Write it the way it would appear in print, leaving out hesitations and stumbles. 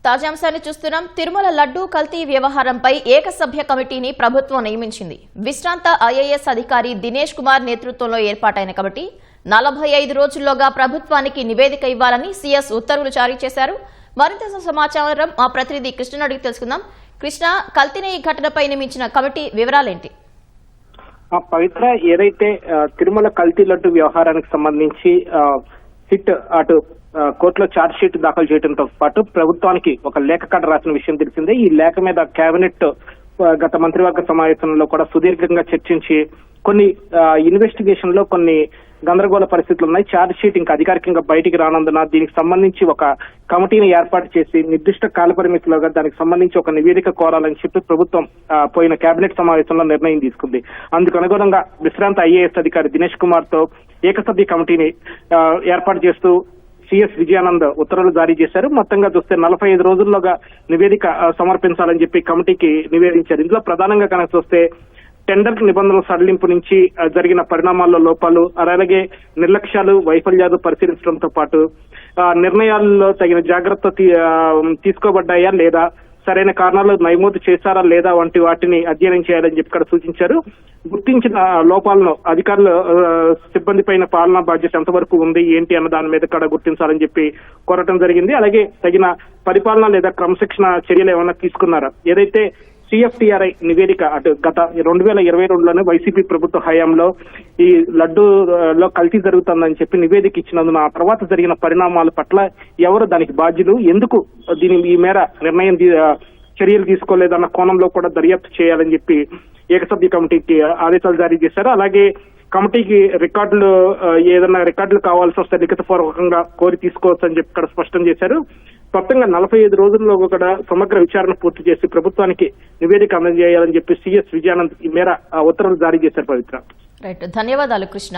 తాజాంశాన్ని చూస్తున్నాం. తిరుమల లడ్డూ కల్తీ వ్యవహారంపై ఏకసభ్య కమిటీని ప్రభుత్వం నియమించింది. విశ్రాంత ఐఏఎస్ అధికారి దినేష్ కుమార్ నేతృత్వంలో ఏర్పాటైన కమిటీ 45 రోజుల్లోగా ప్రభుత్వానికి నివేదిక ఇవ్వాలని సీఎస్ ఉత్తర్వులు జారీ చేశారు. మరింత సమాచారం మా ప్రతినిధి కృష్ణ అడిగి తెలుసుకుందాం. కృష్ణ, కల్తీ ఘటనపై నియమించిన కమిటీ వివరాలేంటి? పవిత్ర, ఏదైతే తిరుమల కల్తీ లడ్డు వ్యవహారానికి సంబంధించి సిట్ అటు కోర్టులో ఛార్జ్ షీట్ దాఖలు చేయడంతో పాటు ప్రభుత్వానికి ఒక లేఖ కట్ట రాసిన విషయం తెలిసిందే. ఈ లేఖ మీద కేబినెట్ గత మంత్రివర్గ సమావేశంలో కూడా సుదీర్ఘంగా చర్చించి కొన్ని ఇన్వెస్టిగేషన్ లో కొన్ని గందరగోళ పరిస్థితులు ఉన్నాయి. ఛార్జ్ షీట్ ఇంకా అధికారికంగా బయటికి రానందున దీనికి సంబంధించి ఒక కమిటీని ఏర్పాటు చేసి నిర్దిష్ట కాలపరిమితిలోగా దానికి సంబంధించి ఒక నివేదిక కోరాలని చెప్పి ప్రభుత్వం పోయిన కేబినెట్ సమావేశంలో నిర్ణయం తీసుకుంది. అందుకు అనుగుణంగా విశ్రాంత ఐఏఎస్ అధికారి దినేష్ కుమార్ తో ఏకసభ్య కమిటీని ఏర్పాటు చేస్తూ సిఎస్ విజయానంద్ ఉత్తర్వులు జారీ చేశారు. మొత్తంగా చూస్తే 45 రోజుల్లోగా నివేదిక సమర్పించాలని చెప్పి కమిటీకి నివేదించారు. ఇందులో ప్రధానంగా కనుక చూస్తే టెండర్ నిబంధనల సడలింపు నుంచి జరిగిన పరిణామాల్లో లోపాలు, అలాగే నిర్లక్ష్యాలు, వైఫల్యాలు పరిశీలించడంతో పాటు నిర్ణయాల్లో తగిన జాగ్రత్త తీసుకోబడ్డాయా లేదా, సరైన కారణాలు నమోదు చేశారా లేదా వంటి వాటిని అధ్యయనం చేయాలని చెప్పి ఇక్కడ సూచించారు. గుర్తించిన లోపాలను అధికారులు సిబ్బంది పైన పాలనా బాధ్యత ఎంతవరకు ఉంది ఏంటి అన్న దాని మీద కూడా గుర్తించాలని చెప్పి కోరటం జరిగింది. అలాగే తగిన పరిపాలన లేదా క్రమశిక్షణ చర్యలు ఏమైనా తీసుకున్నారా, ఏదైతే సిఎఫ్టిఆర్ఐ నివేదిక అటు గత 2022లోనే వైసీపీ ప్రభుత్వ హయాంలో ఈ లడ్డూలో కల్తీ జరుగుతుందని చెప్పి నివేదిక ఇచ్చినందున ఆ తర్వాత జరిగిన పరిణామాల పట్ల ఎవరు దానికి బాధ్యులు, ఎందుకు ఈ మేర నిర్ణయం చర్యలు తీసుకోలేదన్న కోణంలో కూడా దర్యాప్తు చేయాలని చెప్పి ఏకసభ్య కమిటీకి ఆదేశాలు జారీ చేశారు. అలాగే కమిటీకి ఏదైనా రికార్డులు కావాల్సి వస్తే లిఖితపూర్వకంగా కోరి తీసుకోవచ్చు అని చెప్పి ఇక్కడ స్పష్టం చేశారు. మొత్తంగా 45 రోజుల్లో కూడా సమగ్ర విచారణ పూర్తి చేసి ప్రభుత్వానికి నివేదిక అందజేయాలని చెప్పి సిఎస్ విజయానంద్ ఈ మేర ఉత్తర్వులు జారీ చేశారు. పవిత్ర, రైట్, ధన్యవాదాలు కృష్ణ.